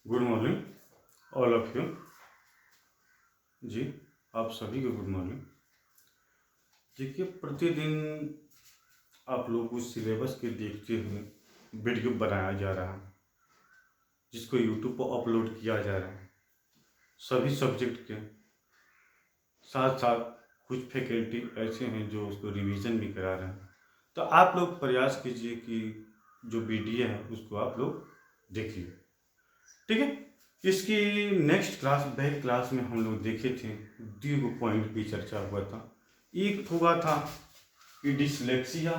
Good morning all of you. जी, आप सभी को गुड मॉर्निंग। देखिए, प्रतिदिन आप लोग उस सिलेबस के देखते हुए वीडियो बनाया जा रहा है जिसको यूट्यूब पर अपलोड किया जा रहा है। सभी सब्जेक्ट के साथ साथ कुछ फैकल्टी ऐसे हैं जो उसको रिवीजन भी करा रहे हैं। तो आप लोग प्रयास कीजिए कि जो वीडियो है उसको आप लोग देखिए, ठीक है। इसकी नेक्स्ट क्लास बैक क्लास में हम लोग देखे थे, दो पॉइंट पे चर्चा हुआ था। एक हुआ था कि डिसलेक्सिया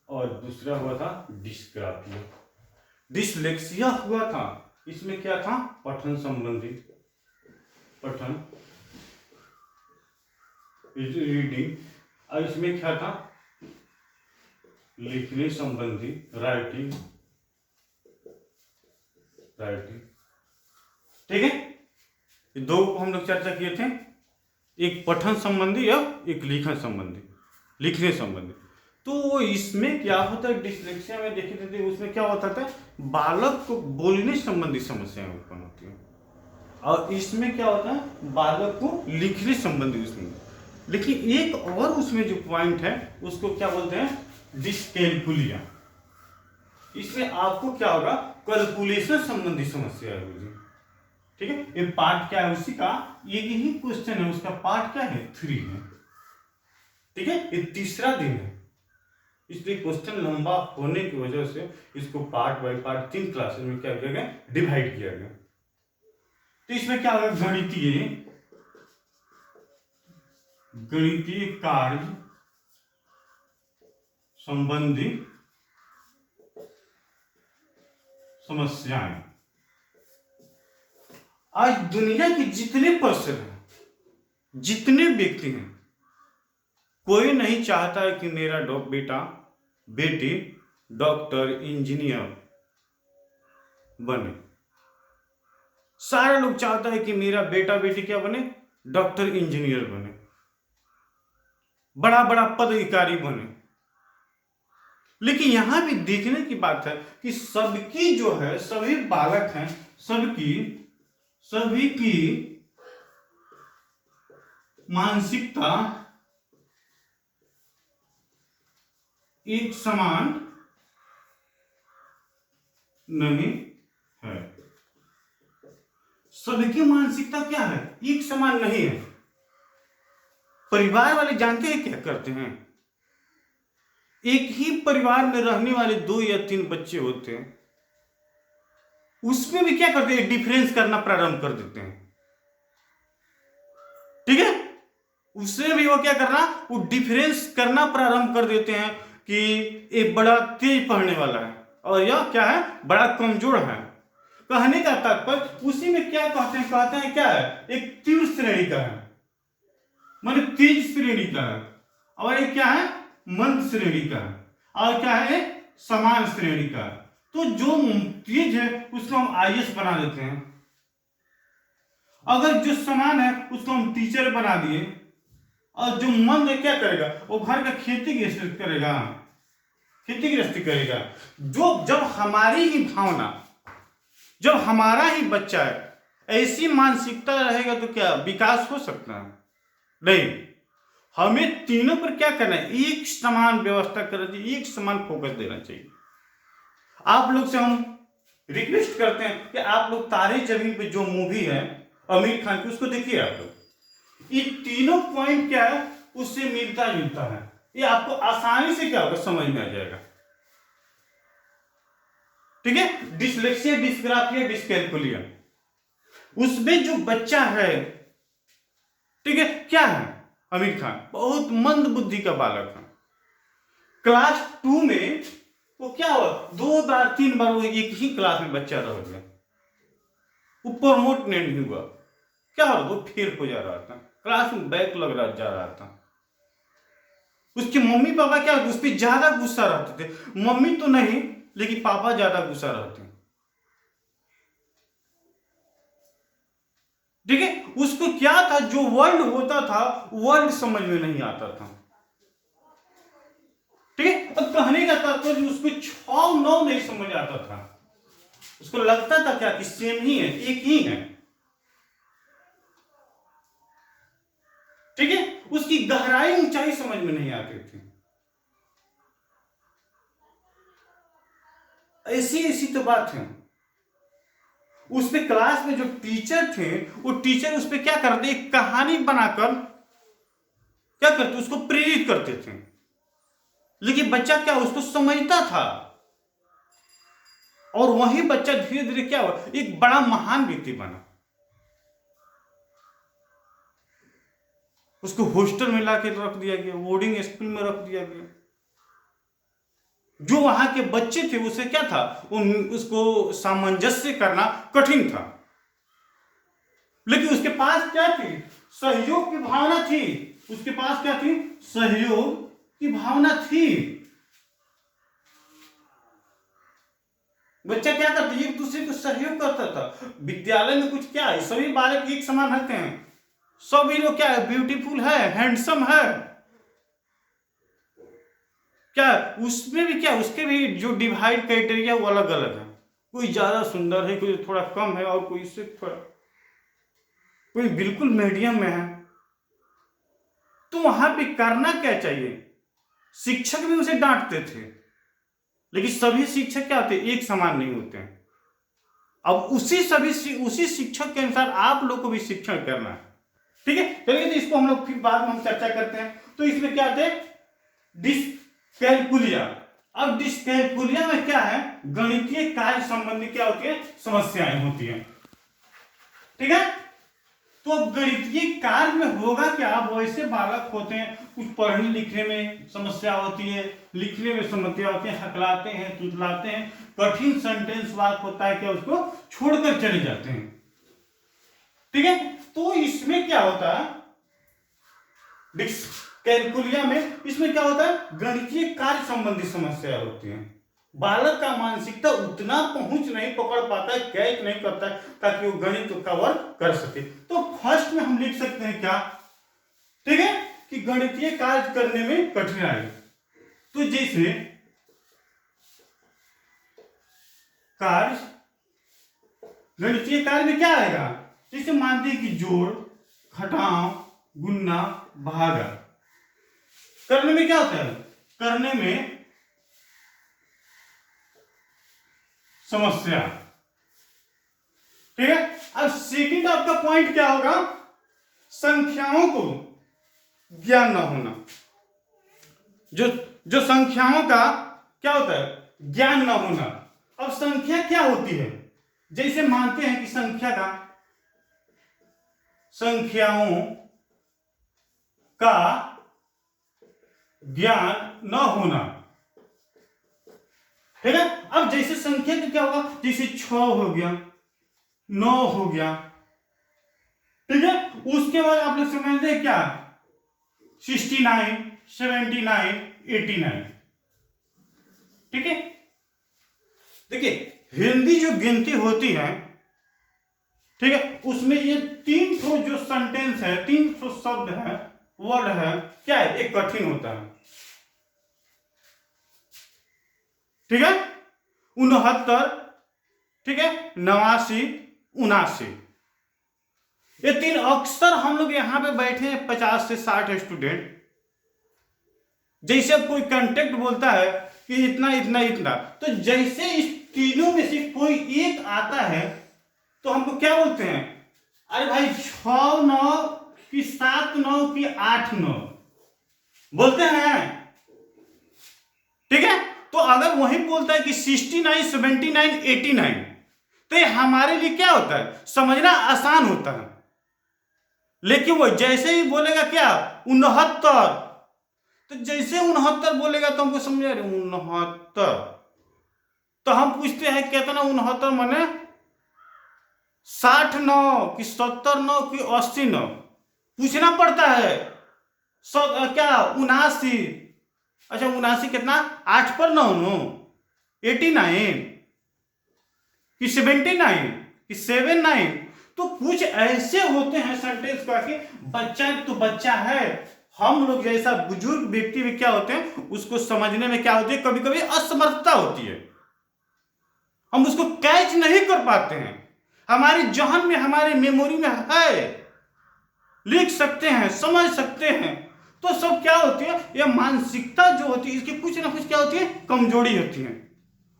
और दूसरा हुआ था डिस्ग्राफिया। डिसलेक्सिया हुआ था, इसमें क्या था, पठन संबंधी, पठन रीडिंग, और इसमें क्या था, लिखने संबंधी, राइटिंग, ठीक है। ये दो को हम लोग चर्चा किए थे, एक पठन संबंधी और एक लिखन संबंधी, लिखने संबंधी। तो इसमें क्या होता है, डिसलेक्सिया में देखे थे उसमें क्या होता था, बालक को बोलने संबंधी समस्याएं उत्पन्न होती हैं, और इसमें क्या होता है, बालक को लिखने संबंधी उसमें। लेकिन एक और उसमें जो पॉइंट है उसको क्या बोलते हैं, डिस्कैलकुलिया। इसमें आपको क्या होगा, कैलकुलेशन संबंधी समस्या होगी, ठीक है। ये पार्ट क्या है उसी का, एक ही क्वेश्चन है, उसका पार्ट क्या है, 3 है, ठीक है। ये तीसरा दिन है, इसलिए क्वेश्चन लंबा होने की वजह से इसको पार्ट बाय पार्ट 3 क्लासेस में क्या किया गया, डिवाइड किया गया। तो इसमें क्या होगा, गणितीय कार्य संबंधी समस्याएं। आज दुनिया के जितने पर्सन हैं, जितने व्यक्ति हैं, कोई नहीं चाहता है कि मेरा बेटा बेटी डॉक्टर इंजीनियर बने। सारे लोग चाहता है कि मेरा बेटा बेटी क्या बने, डॉक्टर इंजीनियर बने, बड़ा बड़ा पदाधिकारी बने। लेकिन यहां भी देखने की बात है कि सबकी जो है, सभी बालक हैं, सभी की मानसिकता एक समान नहीं है। सबकी मानसिकता क्या है, एक समान नहीं है। परिवार वाले जानते हैं क्या करते हैं, एक ही परिवार में रहने वाले 2 या 3 बच्चे होते हैं, उसमें भी क्या करते हैं, डिफरेंस करना प्रारंभ कर देते हैं, ठीक है। उसमें भी वो क्या करना, वो डिफरेंस करना प्रारंभ कर देते हैं कि ये बड़ा तेज पढ़ने वाला है और यह क्या है, बड़ा कमजोर है। कहने का तात्पर्य उसी में क्या कहते हैं क्या है, एक तीव्र श्रेणी का है, माने तेज श्रेणी का है, और एक क्या है, मंद श्रेणी का है, और क्या है, समान श्रेणी का। तो जो तेज है उसको हम आईएएस बना देते हैं, अगर जो समान है उसको हम टीचर बना दिए, और जो मंद है क्या करेगा, वो घर का खेती गृहस्थी करेगा। जो जब हमारी ही भावना, जब हमारा ही बच्चा है, ऐसी मानसिकता रहेगा तो क्या विकास हो सकता है, नहीं। हमें तीनों पर क्या करना है, एक समान व्यवस्था करना चाहिए, एक समान फोकस देना चाहिए। आप लोग से हम रिक्वेस्ट करते हैं कि आप लोग तारे जमीन पे जो मूवी है आमिर खान की, उसको देखिए आप लोग। ये तीनों पॉइंट क्या है, उससे मिलता जुलता है, ये आपको आसानी से क्या होगा, समझ में आ जाएगा, ठीक है। डिसलेक्सिया, डिस्ग्राफिया, डिस्कैलकुलिया, उसमें जो बच्चा है, ठीक है, क्या है, आमिर खान बहुत मंद बुद्धि का बालक है। क्लास 2 में वो क्या हुआ, 2 बार 3 बार वो एक ही क्लास में बच्चा रह गया, वो प्रमोट नहीं हुआ, क्या हो, वो फेल हो जा रहा था, क्लास में बैक लग रहा जा रहा था। उसके मम्मी पापा क्या, उस पर ज्यादा गुस्सा रहते थे, मम्मी तो नहीं लेकिन पापा ज्यादा गुस्सा रहते, ठीक है। उसको क्या था, जो वर्ल्ड होता था वर्ल्ड समझ में नहीं आता था, ठीक है। अब कहने का तात्पर्य उसको 6-9 नहीं समझ आता था, उसको लगता था क्या कि सेम ही है, एक ही है। ठीक है, उसकी गहराई ऊंचाई समझ में नहीं आती थी। ऐसी ऐसी तो बात है। उस पे क्लास में जो टीचर थे, वो टीचर उस पे क्या करते, एक कहानी बनाकर क्या करते, उसको प्रेरित करते थे। लेकिन बच्चा क्या उसको समझता था, और वही बच्चा धीरे धीरे क्या हुआ, एक बड़ा महान व्यक्ति बना। उसको हॉस्टल में लाके रख दिया गया, बोर्डिंग स्कूल में रख दिया गया। जो वहां के बच्चे थे उसे क्या था, उसको सामंजस्य करना कठिन था। लेकिन उसके पास क्या थी, सहयोग की भावना थी। उसके पास क्या थी, सहयोग की भावना थी। बच्चा क्या करता, एक दूसरे को सहयोग करता था। विद्यालय में कुछ क्या है, सभी बालक एक समान रहते हैं, सभी लोग क्या है, ब्यूटीफुल है, हैंडसम है। क्या उसमें भी क्या, उसके भी जो डिवाइड क्राइटेरिया वो अलग अलग है। कोई ज्यादा सुंदर है, कोई थोड़ा कम है, और कोई इससे थोड़ा, कोई बिल्कुल मीडियम में है। तो वहां पे करना क्या चाहिए, शिक्षक भी उसे डांटते थे, लेकिन सभी शिक्षक क्या होते, एक समान नहीं होते हैं। अब उसी शिक्षक के अनुसार आप लोग को भी शिक्षण करना है। ठीक है, चलिए तो इसको हम लोग फिर बाद में हम चर्चा करते हैं। तो इसमें क्या होते हैं, डिस्कैलकुलिया। अब डिस्कैलकुलिया में क्या है, गणितीय कार्य संबंधी क्या होती है, समस्याएं होती है। ठीक है, तो अब गणितीय कार्य में होगा क्या, वैसे बालक होते हैं, कुछ पढ़ने लिखने में समस्या होती है, लिखने में समस्या होती है, हकलाते हैं, तुतलाते हैं, कठिन सेंटेंस वाक्य होता है, क्या उसको छोड़कर चले जाते हैं। ठीक है, तो इसमें क्या होता है, डिस्कैलकुलिया में इसमें क्या होता है, गणितीय कार्य संबंधी समस्या होती है। बालक का मानसिकता उतना पहुंच नहीं पकड़ पाता है, कैच नहीं करता है, ताकि वो गणित कवर कर सके। तो फर्स्ट में हम लिख सकते हैं क्या, ठीक है, कि गणितीय कार्य करने में कठिनाई। तो जैसे कार्य, गणितीय कार्य में क्या आएगा, जैसे मानते हैं कि जोड़, घटाव, गुणा, भागा करने में क्या होता है, करने में समस्या। ठीक है, अब सेकंड आपका पॉइंट क्या होगा, संख्याओं को ज्ञान न होना। जो संख्याओं का क्या होता है, ज्ञान न होना। अब संख्या क्या होती है, जैसे मानते हैं कि संख्याओं का ज्ञान न होना। ठीक है, अब जैसे संख्या का क्या होगा, जैसे 6 हो गया, 9 हो गया। ठीक है, उसके बाद आप लोग समझते हैं क्या, 69, 79, 89। ठीक है, देखिए हिंदी जो गिनती होती है, ठीक है, उसमें ये 3 ठो जो सेंटेंस है, 3 ठो शब्द है, वर्ड है, क्या है, एक कठिन होता है। ठीक है, 69, ठीक है, 89, 79। ये 3 अक्सर हम लोग यहां पे बैठे हैं 50 से 60 स्टूडेंट, जैसे कोई कंटेक्ट बोलता है कि इतना इतना इतना, तो जैसे इस तीनों में से कोई एक आता है तो हमको क्या बोलते हैं, अरे भाई 6 9 की 7 9 की 8 9 बोलते हैं। ठीक है, तो अगर वही बोलता है कि 69, 79, 89, तो ये हमारे लिए क्या होता है, समझना आसान होता है। लेकिन वो जैसे ही बोलेगा क्या 69, तो जैसे 69 बोलेगा तो हमको समझ आ रही 69, तो हम पूछते हैं कितना 69 माने 69 की 79 की 89 पूछना पड़ता है। क्या 79, अच्छा 79 कितना 8 पर 9 नो 89 कि 79 कि 79। तो कुछ ऐसे होते हैं सेंटेंस का कि बच्चा तो बच्चा है, हम लोग जैसा बुजुर्ग व्यक्ति भी क्या होते हैं, उसको समझने में क्या होती है, कभी कभी असमर्थता होती है। हम उसको कैच नहीं कर पाते हैं। हमारी जहन में, हमारे मेमोरी में है, लिख सकते हैं, समझ सकते हैं। तो सब क्या होती है, ये मानसिकता जो होती है इसकी कुछ ना कुछ क्या होती है, कमजोरी होती है।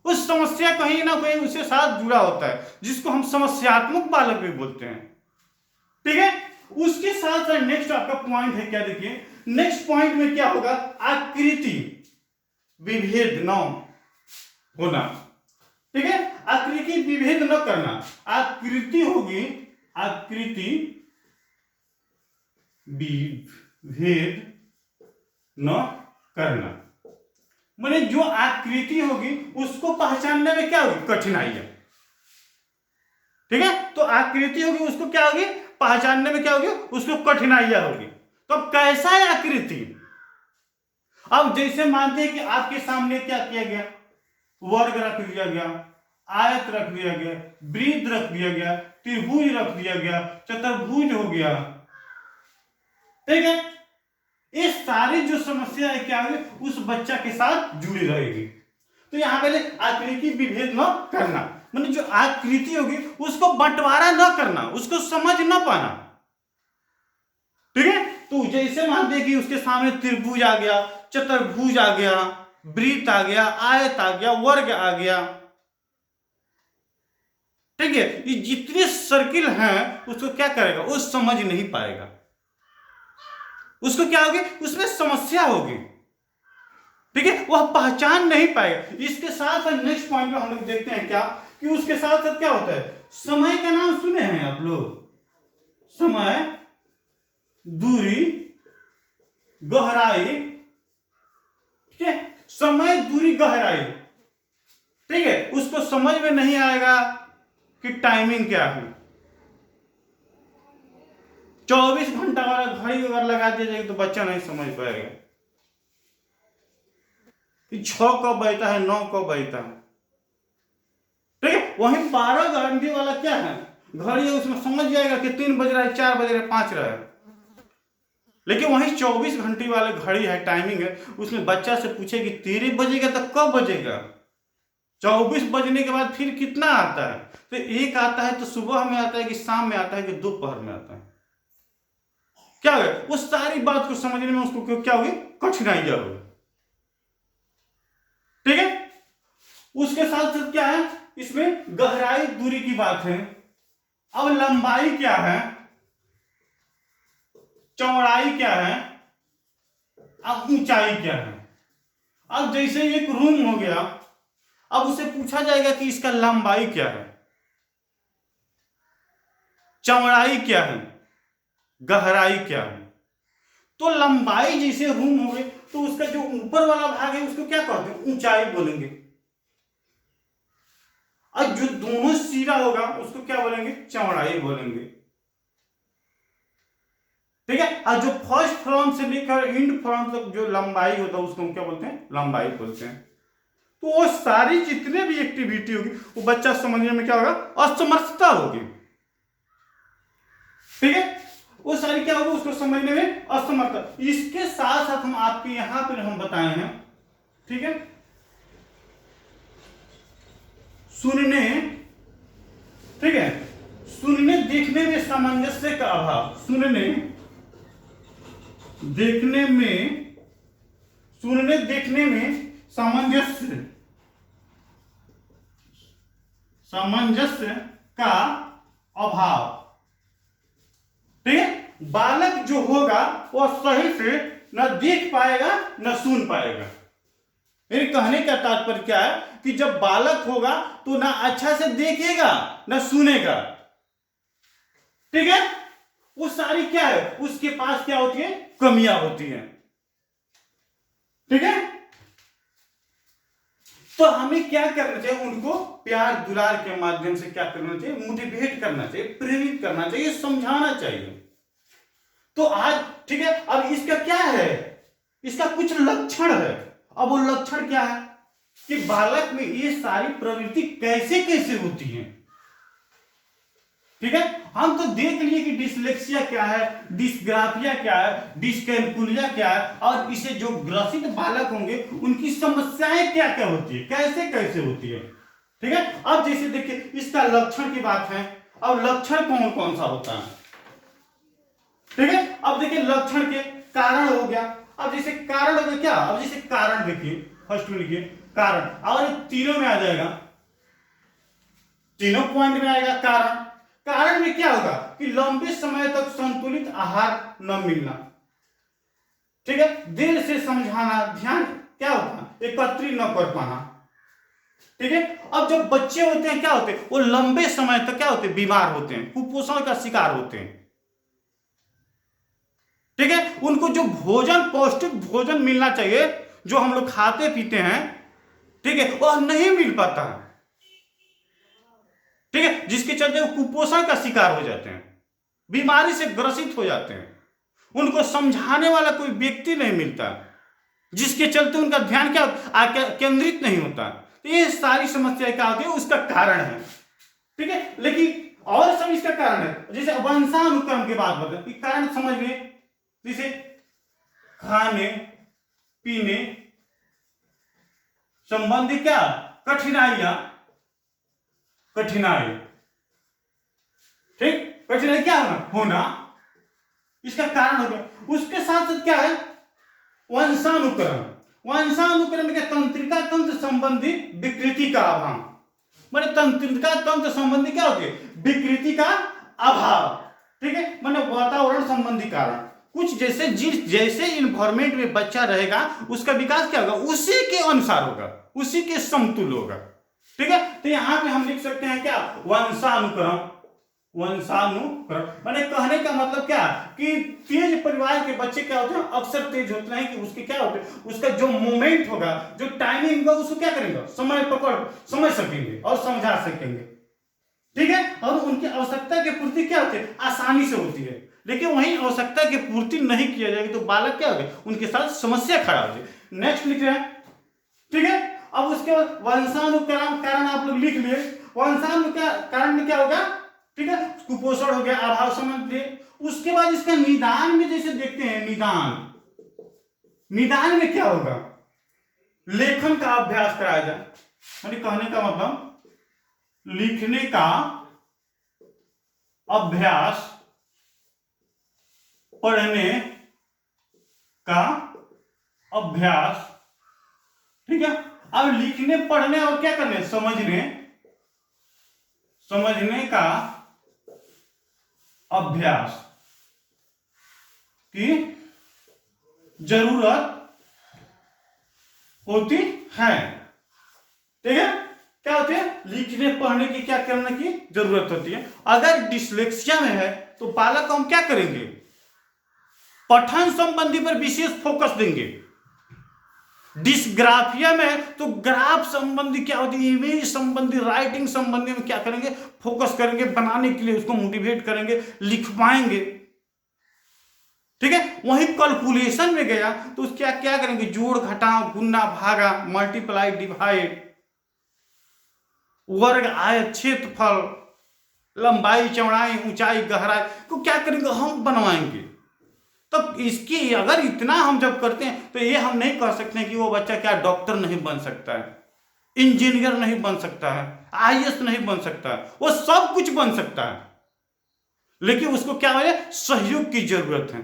उस समस्या कहीं ना कहीं उसके साथ जुड़ा होता है, जिसको हम समस्यात्मक बालक भी बोलते हैं। ठीक है, उसके साथ साथ नेक्स्ट आपका पॉइंट है क्या, देखिए नेक्स्ट पॉइंट में क्या होगा, आकृति विभेद न होना। ठीक है, आकृति विभेद न करना। आकृति होगी, आकृति विभेद न करना, माने जो आकृति होगी उसको पहचानने में क्या होगी, कठिनाई है। ठीक है, तो आकृति होगी उसको क्या होगी, पहचानने में क्या होगी, उसको कठिनाइयां होगी। तो अब कैसा है आकृति, अब जैसे मानते हैं कि आपके सामने क्या किया गया, वर्ग रख दिया गया, आयत रख दिया गया, वृत्त रख दिया गया, त्रिभुज रख दिया गया, चतुर्भुज हो गया। ठीक है, ये सारी जो समस्या है क्या है, उस बच्चा के साथ जुड़ी रहेगी। तो यहां पहले आकृति विभेद न करना, मतलब जो आकृति होगी उसको बंटवारा न करना, उसको समझ न पाना। ठीक है, तो जैसे मानते हैं कि उसके सामने त्रिभुज आ गया, चतुर्भुज आ गया, वृत्त आ गया, आयत आ गया, वर्ग आ गया। ठीक है, ये जितने सर्किल हैं उसको क्या करेगा, वो समझ नहीं पाएगा, उसको क्या होगी, उसमें समस्या होगी। ठीक है, वह पहचान नहीं पाएगा। इसके साथ साथ नेक्स्ट पॉइंट में हम लोग देखते हैं क्या, कि उसके साथ साथ क्या होता है, समय का नाम सुने हैं आप लोग, समय, दूरी, गहराई। ठीक है, समय, दूरी, गहराई। ठीक है, उसको समझ में नहीं आएगा कि टाइमिंग क्या है। 24 घंटा वाला घड़ी अगर लगा दिया जाएगा तो बच्चा नहीं समझ पाएगा कि 6 कब बजता है, 9 कब बजता है। ठीक है, वहीं 12 घंटे वाला क्या है, घड़ी है, उसमें समझ जाएगा कि 3 बज रहा है, 4 बज रहा है, 5 रहा है। लेकिन वहीं 24 घंटे वाला घड़ी है, टाइमिंग है, उसमें बच्चा से पूछे कि 13 बजेगा तो कब बजेगा, 24 बजने के बाद फिर कितना आता है, तो एक आता है तो सुबह में आता है कि शाम में आता है कि दोपहर में आता है, क्या है, उस सारी बात को समझने में उसको क्या होगी, कठिनाइयां होगी। ठीक है, उसके साथ साथ क्या है, इसमें गहराई दूरी की बात है। अब लंबाई क्या है, चौड़ाई क्या है, अब ऊंचाई क्या है। अब जैसे एक रूम हो गया, अब उसे पूछा जाएगा कि इसका लंबाई क्या है, चौड़ाई क्या है, गहराई क्या है। तो लंबाई जैसे रूम हो गई तो उसका जो ऊपर वाला भाग है उसको क्या कहते हैं, ऊंचाई बोलेंगे। और जो दोनों सिरा होगा उसको क्या बोलेंगे, चौड़ाई बोलेंगे। ठीक है, और जो फर्स्ट फ्रॉम से लेकर एंड फ्रॉम तक जो लंबाई होता है उसको हम क्या बोलते हैं, लंबाई बोलते हैं। तो वो सारी जितने भी एक्टिविटी होगी वो बच्चा समझने में क्या होगा, असमर्थता होगी। ठीक है, वो सारी क्या होगी, उसको समझने में असमर्थता। इसके साथ साथ हम आपके यहां पर हम बताए हैं, ठीक है, सुनने, ठीक है, सुनने देखने में सामंजस्य का अभाव, सुनने देखने में, सुनने देखने में सामंजस्य, सामंजस्य का अभाव। ठीक है, बालक जो होगा वह सही से न देख पाएगा न सुन पाएगा। मेरे कहने का तात्पर्य क्या है कि जब बालक होगा तो ना अच्छा से देखेगा ना सुनेगा। ठीक है, वो सारी क्या है, उसके पास क्या होती है, कमियां होती हैं। ठीक है, तो हमें क्या करना चाहिए, उनको प्यार दुलार के माध्यम से क्या करना चाहिए, मोटिवेट करना चाहिए, प्रेरित करना चाहिए, समझाना चाहिए। तो आज ठीक है, अब इसका क्या है, इसका कुछ लक्षण है। अब वो लक्षण क्या है कि बालक में ये सारी प्रवृत्ति कैसे कैसे होती है। ठीक है, हम तो देख लिए कि डिसलेक्सिया क्या है, डिस्ग्राफिया क्या है, डिस्कैलकुलिया क्या है, और इसे जो ग्रसित बालक होंगे उनकी समस्याएं क्या क्या होती है, कैसे कैसे होती है। ठीक है। अब जैसे देखिए इसका लक्षण की बात है, अब लक्षण कौन कौन सा होता है, ठीक है। अब देखिए लक्षण के कारण हो गया, अब जैसे कारण हो गया क्या, अब जैसे कारण देखिए फर्स्ट में लिखिए कारण, और तीनों में आ जाएगा, तीनों पॉइंट में आएगा कारण। कारण में क्या होगा कि लंबे समय तक संतुलित आहार न मिलना, ठीक है, देर से समझाना, ध्यान क्या होता एकत्रित न कर पाना, ठीक है। अब जब बच्चे होते हैं क्या होते हैं, वो लंबे समय तक क्या होते हैं, बीमार होते हैं, कुपोषण का शिकार होते हैं, ठीक है। उनको जो भोजन पौष्टिक भोजन मिलना चाहिए, जो हम लोग खाते पीते हैं, ठीक है, वह नहीं मिल पाता है, ठीक है, जिसके चलते वो कुपोषण का शिकार हो जाते हैं, बीमारी से ग्रसित हो जाते हैं, उनको समझाने वाला कोई व्यक्ति नहीं मिलता, जिसके चलते उनका ध्यान क्या केंद्रित नहीं होता। तो ये सारी समस्याएं क्या होती है, उसका कारण है, ठीक है। लेकिन और सब इसका कारण है, जैसे वंशानुक्रम के बाद बता कारण समझ में, जैसे खाने पीने संबंधी क्या कठिनाइयां, कठिनाई, ठीक, कठिनाई क्या होना इसका कारण हो गया। उसके साथ साथ क्या है वंशानुक्रम, वंशानुक्रम के तंत्रिका तंत्र संबंधी विकृति का अभाव, माने तंत्रिका तंत्र संबंधी क्या होती है, विकृति का अभाव, ठीक है, माने वातावरण संबंधी कारण, कुछ जैसे जिस जैसे इन्वायरमेंट में बच्चा रहेगा उसका विकास क्या होगा, उसी के अनुसार होगा, उसी के समतुल होगा, ठीक है। तो यहां पे हम लिख सकते हैं क्या वंशानुक्रम, वंशानुक्रम माने कहने का मतलब क्या कि तेज परिवार के बच्चे क्या होते हैं, अक्सर तेज होते हैं कि उसके क्या होते हैं, उसका जो मोमेंट होगा, जो टाइमिंग होगा, उसको क्या करेंगे, समय पकड़ समझ सकेंगे और समझा सकेंगे, ठीक है। और उनकी आवश्यकता की पूर्ति क्या होती है, आसानी से होती है। लेकिन वही आवश्यकता की पूर्ति नहीं किया जाएगी तो बालक क्या होगा, उनके साथ समस्या खड़ा हो जाएगी। नेक्स्ट लिख रहे हैं, ठीक है। अब उसके बाद वंशानुक्रम कारण आप लोग लिख लिए, वंशानुक्रम कारण में क्या होगा, ठीक है, कुपोषण हो गया, अभाव संबंधी। उसके बाद इसका निदान में जैसे देखते हैं, निदान, निदान में क्या होगा, लेखन का अभ्यास कराया जाए, यानी कहने का मतलब लिखने का अभ्यास, पढ़ने का अभ्यास, ठीक है। अब लिखने पढ़ने और क्या करने, समझने, समझने का अभ्यास की जरूरत होती है, ठीक है। क्या होती है, लिखने पढ़ने की क्या करने की जरूरत होती है। अगर डिसलेक्सिया में है तो बालक को हम क्या करेंगे, पठन संबंधी पर विशेष फोकस देंगे। डिस्ग्राफिया में तो ग्राफ संबंधी क्या होती है, इमेज संबंधी, राइटिंग संबंधी में क्या करेंगे, फोकस करेंगे, बनाने के लिए उसको मोटिवेट करेंगे, लिखवाएंगे, ठीक है। वही कैलकुलेशन में गया तो क्या क्या करेंगे, जोड़ घटाव गुणा भागा मल्टीप्लाई डिवाइड, वर्ग आय क्षेत्रफल लंबाई चौड़ाई ऊंचाई गहराई को क्या करेंगे, हम बनवाएंगे। तो इसकी अगर इतना हम जब करते हैं तो ये हम नहीं कह सकते हैं कि वो बच्चा क्या डॉक्टर नहीं बन सकता है, इंजीनियर नहीं बन सकता है, आईएएस नहीं बन सकता है, वो सब कुछ बन सकता है, लेकिन उसको क्या है, सहयोग की जरूरत है।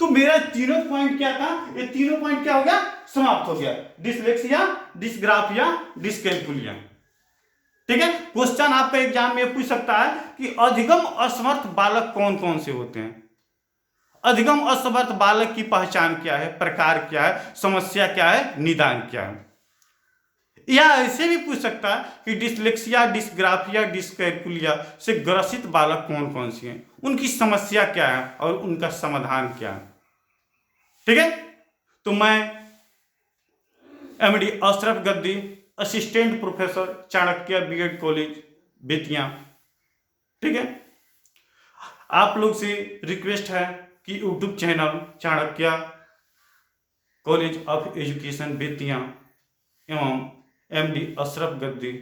तो मेरा तीनों पॉइंट क्या था, ये तीनों पॉइंट क्या हो गया, समाप्त हो गया, डिसलेक्सिया, डिस्ग्राफिया, डिस्कैल्कुलिया, ठीक है। क्वेश्चन आपका एग्जाम में पूछ सकता है कि अधिगम असमर्थ बालक कौन कौन से होते हैं, अधिगम असमर्थ बालक की पहचान क्या है, प्रकार क्या है, समस्या क्या है, निदान क्या है। या ऐसे भी पूछ सकता है कि डिसलेक्सिया, डिस्ग्राफिया, डिस्कैल्कुलिया से ग्रसित बालक कौन कौन से हैं, उनकी समस्या क्या है और उनका समाधान क्या है, ठीक है। तो मैं MD Ashraf Gaddi, assistant professor, Chanakya BEd college Bettiah, ठीक है। आप लोग से रिक्वेस्ट है कि YouTube channel Chanakya college of education Bettiah एवं एमडी अशरफ गद्दी,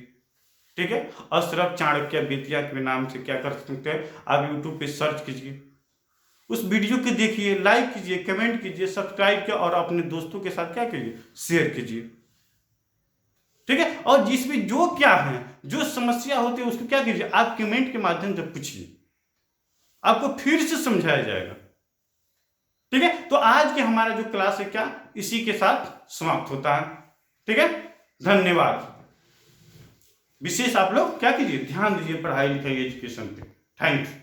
ठीक है, अशरफ चाणक्य बेतिया के नाम से क्या कर सकते हैं, आप यूट्यूब पे सर्च कीजिए, उस वीडियो को देखिए, लाइक कीजिए, कमेंट कीजिए, सब्सक्राइब कीजिए और अपने दोस्तों के साथ क्या कीजिए, शेयर कीजिए, ठीक है। और जिसमें जो क्या है, जो समस्या होती है उसको क्या कीजिए, आप कमेंट के माध्यम से पूछिए, आपको फिर से समझाया जाएगा। ठीक है। तो आज के हमारा जो क्लास है क्या इसी के साथ समाप्त होता है। ठीक है, धन्यवाद। विशेष आप लोग क्या कीजिए, ध्यान दीजिए पढ़ाई लिखाई एजुकेशन पे। Thank you.